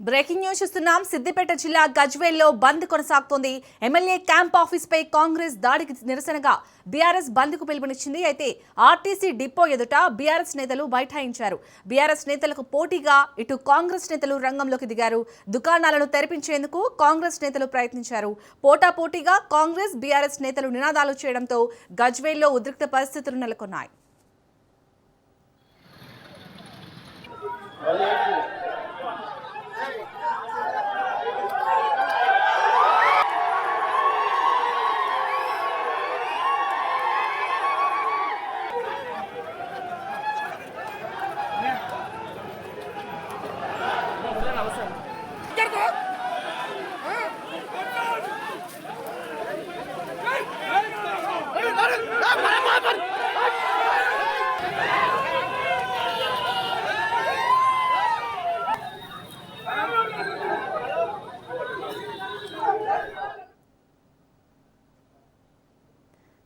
Breaking news చూస్తున్నాం. సిద్దిపేట జిల్లా గజ్వేల్లో బంద్ కొనసాగుతోంది. ఎమ్మెల్యే క్యాంప్ ఆఫీస్ పై కాంగ్రెస్ దాడికి నిరసనగా బీఆర్ఎస్ బంద్ కు పిలుపునిచ్చింది. అయితే ఆర్టీసీ డిపో ఎదుట బీఆర్ఎస్ నేతలు బైఠాయించారు. బీఆర్ఎస్ నేతలకు పోటీగా ఇటు కాంగ్రెస్ నేతలు రంగంలోకి దిగారు. దుకాణాలను తెరిపించేందుకు కాంగ్రెస్ నేతలు ప్రయత్నించారు. పోటాపోటీగా కాంగ్రెస్ బీఆర్ఎస్ నేతలు నినాదాలు చేయడంతో గజ్వేల్లో ఉద్రిక్త పరిస్థితులు నెలకొన్నాయి.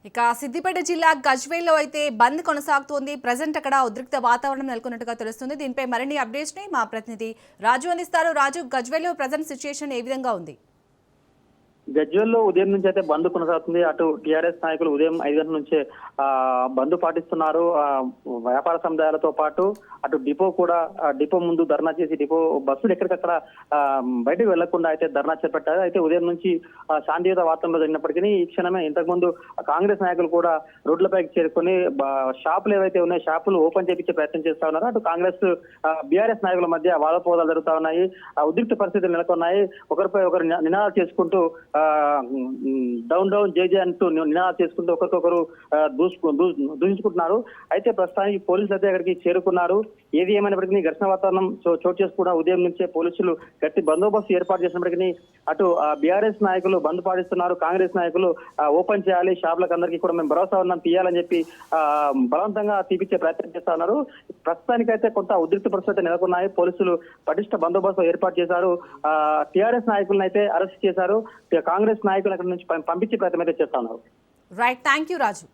ఇక సిద్దిపేట జిల్లా గజ్వేల్లో అయితే బంద్ కొనసాగుతోంది. ప్రజెంట్ అక్కడ ఉద్రిక్త వాతావరణం నెలకొన్నట్టుగా తెలుస్తుంది. దీనిపై మరిన్ని అప్డేట్స్ ని మా ప్రతినిధి రాజు అందిస్తారు. రాజు, గజ్వేల్లో ప్రజెంట్ సిచ్యుయేషన్ ఏ విధంగా ఉంది? గజ్వేల్లో ఉదయం నుంచి అయితే బంద్ కొనసాగుతుంది. అటు టీఆర్ఎస్ నాయకులు ఉదయం 5 గంటల నుంచే బంద్ పాటిస్తున్నారు. వ్యాపార సముదాయాలతో పాటు అటు డిపో కూడా డిపో ముందు ధర్నా చేసి డిపో బస్సులు ఎక్కడికక్కడ బయటకు వెళ్లకుండా అయితే ధర్నా చేపట్టారు. అయితే ఉదయం నుంచి శాంతియుత వాతావరణంలో జరిగినప్పటికీ ఈ క్షణమే ఇంతకుముందు కాంగ్రెస్ నాయకులు కూడా రోడ్లపైకి చేరుకొని షాపులు ఏవైతే ఉన్నాయో షాపులు ఓపెన్ చేయించే ప్రయత్నం చేస్తా ఉన్నారు. అటు కాంగ్రెస్ బీఆర్ఎస్ నాయకుల మధ్య వాదపోదాలు జరుగుతా ఉన్నాయి. ఉద్రిక్త పరిస్థితులు నెలకొన్నాయి. ఒకరిపై ఒకరు నినాదాలు చేసుకుంటూ డౌన్ డౌన్ జేజే అంటూ నినాదాలు చేసుకుంటూ ఒకరికొకరు దూషించుకుంటున్నారు. అయితే ప్రస్తుతానికి పోలీసులు అయితే అక్కడికి చేరుకున్నారు. ఏది ఏమైనప్పటికీ ఘర్షణ వాతావరణం చోటు చేసుకున్న ఉదయం నుంచే పోలీసులు గట్టి బందోబస్తు ఏర్పాటు చేసినప్పటికీ అటు బీఆర్ఎస్ నాయకులు బంద్ పాటిస్తున్నారు. కాంగ్రెస్ నాయకులు ఓపెన్ చేయాలి, షాపులకు అందరికీ కూడా మేము భరోసా ఉన్నాం, తీయాలని చెప్పి బలవంతంగా తీపిచ్చే ప్రయత్నం చేస్తా ఉన్నారు. ప్రస్తుతానికైతే కొంత ఉద్రిక్త పరిస్థితి నెలకొన్నాయి. పోలీసులు పటిష్ట బందోబస్తు ఏర్పాటు చేశారు. టీఆర్ఎస్ నాయకులను అయితే అరెస్ట్ చేశారు. కాంగ్రెస్ నాయకులు అక్కడి నుంచి పంపించే ప్రయత్నం అయితే చేస్తా ఉన్నారు. Right, thank you Raju.